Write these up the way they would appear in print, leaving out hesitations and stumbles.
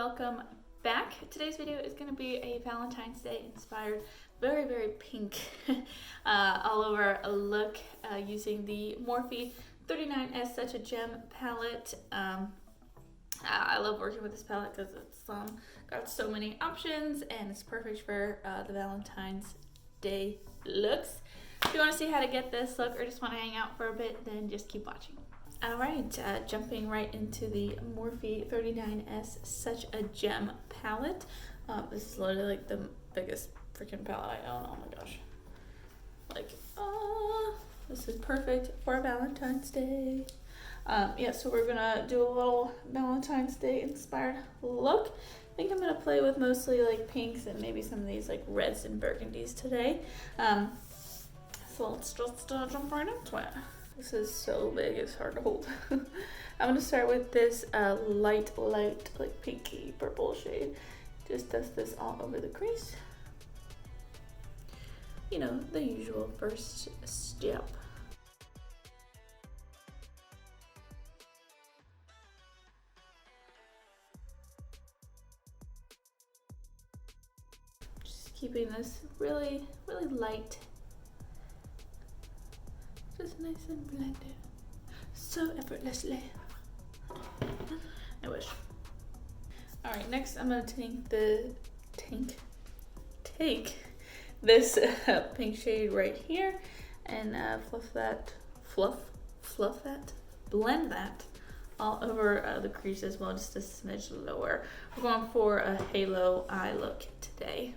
welcome back. Today's video is going to be a Valentine's Day inspired, very pink all over a look using the Morphe 39S Such a Gem palette. I love working with this palette because it's got so many options and it's perfect for the Valentine's Day looks. If you want to see how to get this look or just want to hang out for a bit, then just keep watching. Alright, jumping right into the Morphe 39S Such a Gem palette. This is literally like the biggest freaking palette I own. Oh my gosh. Like, this is perfect for Valentine's Day. Yeah, so we're gonna do a little Valentine's Day inspired look. I think I'm gonna play with mostly like pinks and maybe some of these like reds and burgundies today. So let's just jump right into it. This is so big, it's hard to hold. I'm gonna start with this light, like pinky purple shade. Just dust this all over the crease. You know, the usual first step. Just keeping this really light. Just nice and blended, so effortlessly. I wish. All right, next I'm gonna take this pink shade right here and blend that all over the crease as well, just a smidge lower. We're going for a halo eye look today.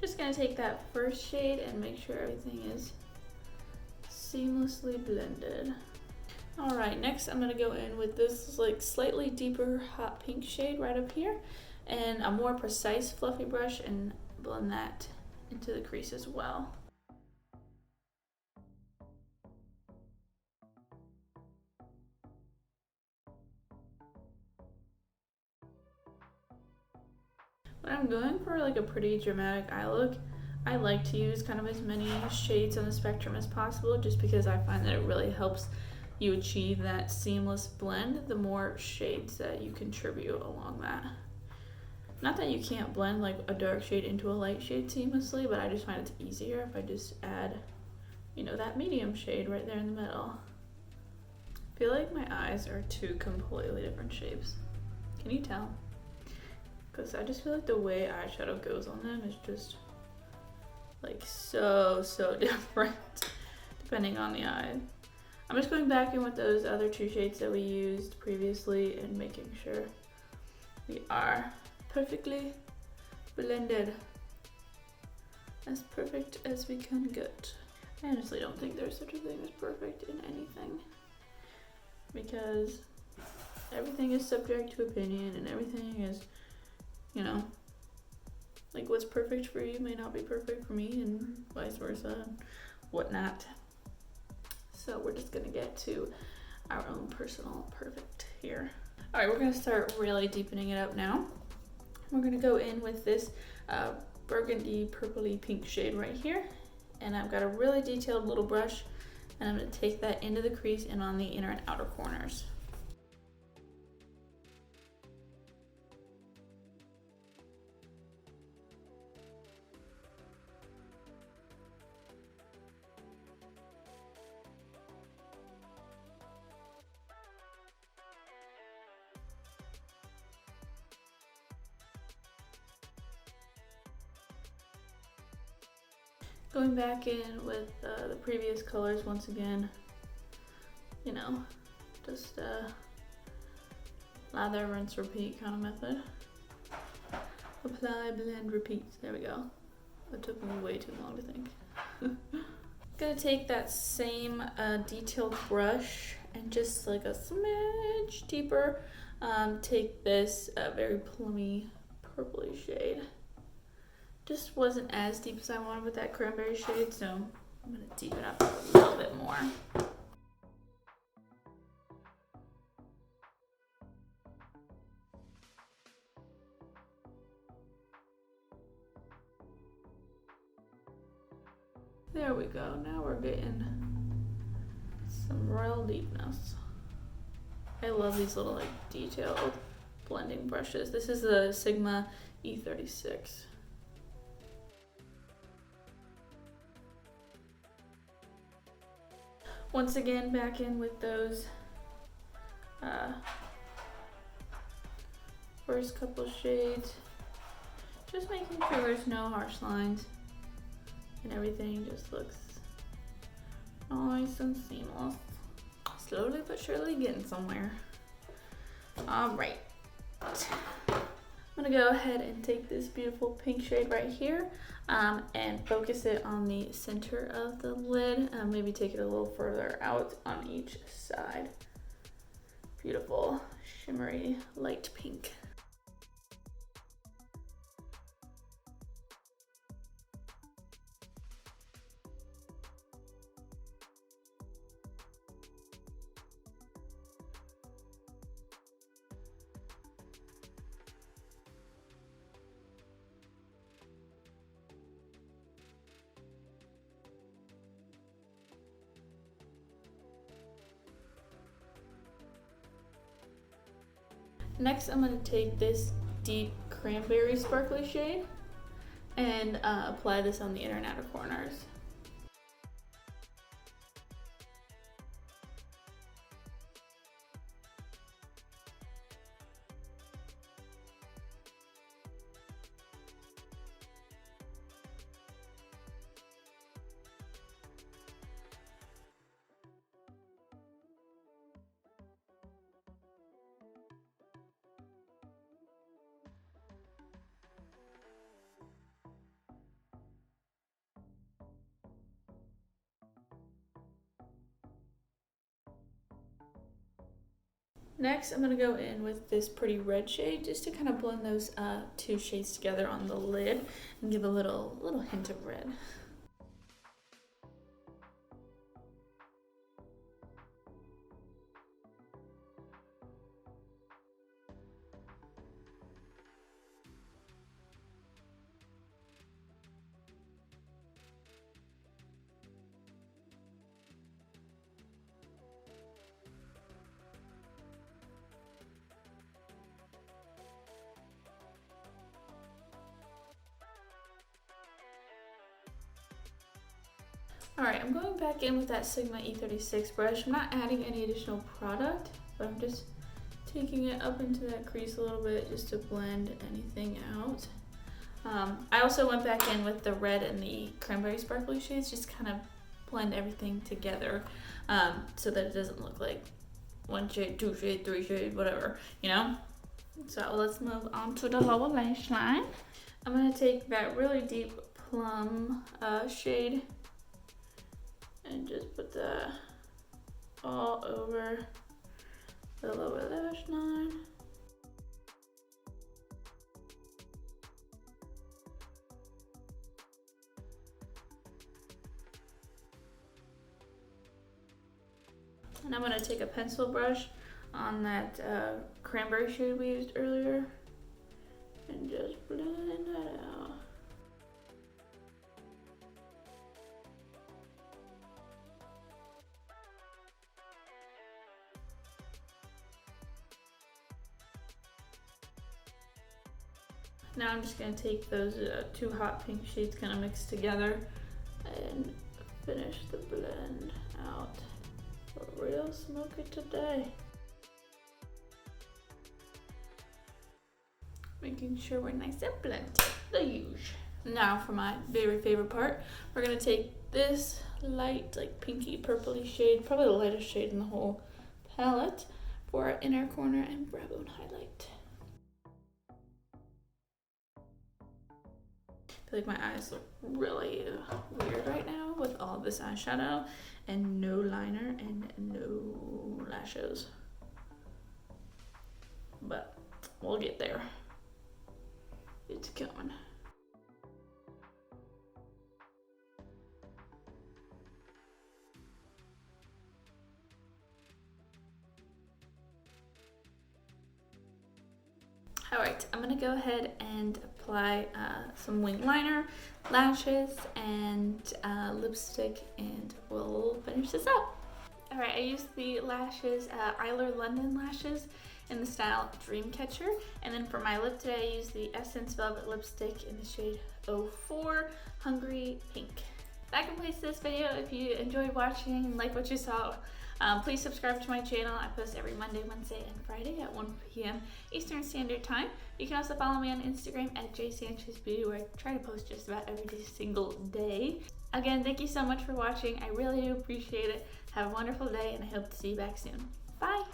Just gonna take that first shade and make sure everything is seamlessly blended. All right, next I'm gonna go in with this like slightly deeper hot pink shade right up here and a more precise fluffy brush and blend that into the crease as well. When I'm going for like a pretty dramatic eye look, I like to use kind of as many shades on the spectrum as possible just because I find that it really helps you achieve that seamless blend the more shades that you contribute along that. Not that you can't blend like a dark shade into a light shade seamlessly, but I just find it's easier if I just add, you know, that medium shade right there in the middle. I feel like my eyes are two completely different shapes. Can you tell? Because I just feel like the way eyeshadow goes on them is just like so different depending on the eye. I'm just going back in with those other two shades that we used previously and making sure we are perfectly blended, as perfect as we can get. I honestly don't think there's such a thing as perfect in anything, because everything is subject to opinion and everything is, you know, like what's perfect for you may not be perfect for me and vice versa and whatnot. So we're just gonna get to our own personal perfect here. All right, we're gonna start really deepening it up now. We're gonna go in with this burgundy purpley pink shade right here. And I've got a really detailed little brush and I'm gonna take that into the crease and on the inner and outer corners. Going back in with the previous colors once again, you know, just lather, rinse, repeat kind of method. Apply, blend, repeat. There we go. That took me way too long to think. Gonna take that same detailed brush and just like a smidge deeper, take this very plummy purpley shade. Just wasn't as deep as I wanted with that cranberry shade, so I'm gonna deepen up a little bit more. There we go, now we're getting some real deepness. I love these little like detailed blending brushes. This is the Sigma E36. Once again, back in with those first couple shades. Just making sure there's no harsh lines and everything just looks nice and seamless. Slowly but surely getting somewhere. All right. I'm gonna go ahead and take this beautiful pink shade right here and focus it on the center of the lid. Maybe take it a little further out on each side. Beautiful, shimmery, light pink. Next, I'm going to take this deep cranberry sparkly shade and apply this on the inner and outer corners. Next, I'm going to go in with this pretty red shade just to kind of blend those two shades together on the lid and give a little hint of red. Alright, I'm going back in with that Sigma E36 brush. I'm not adding any additional product, but I'm just taking it up into that crease a little bit just to blend anything out. I also went back in with the red and the cranberry sparkly shades, just kind of blend everything together so that it doesn't look like one shade, two shade, three shade, whatever, you know? So let's move on to the lower lash line. I'm going to take that really deep plum shade and just put that all over the lower lash line. And I'm going to take a pencil brush on that cranberry shade we used earlier and just blend that out. Now I'm just going to take those two hot pink shades kind of mixed together and finish the blend out. A real smoky today. Making sure we're nice and blended, the usual. Now for my very favorite part, we're going to take this light, like pinky purpley shade, probably the lightest shade in the whole palette, for our inner corner and brow bone highlight. I feel like my eyes look really weird right now with all this eyeshadow and no liner and no lashes. But we'll get there. It's coming. Alright, I'm going to go ahead and apply some wing liner, lashes, and lipstick, and we'll finish this up. Alright, I used the lashes, Eylure London lashes in the style Dreamcatcher. And then for my lip today, I used the Essence Velvet Lipstick in the shade 04 Hungry Pink. That completes this video. If you enjoyed watching and like what you saw, please subscribe to my channel. I post every Monday, Wednesday, and Friday at 1 p.m. Eastern Standard Time. You can also follow me on Instagram at JSanchez Beauty, where I try to post just about every single day. Again, thank you so much for watching. I really do appreciate it. Have a wonderful day, and I hope to see you back soon. Bye!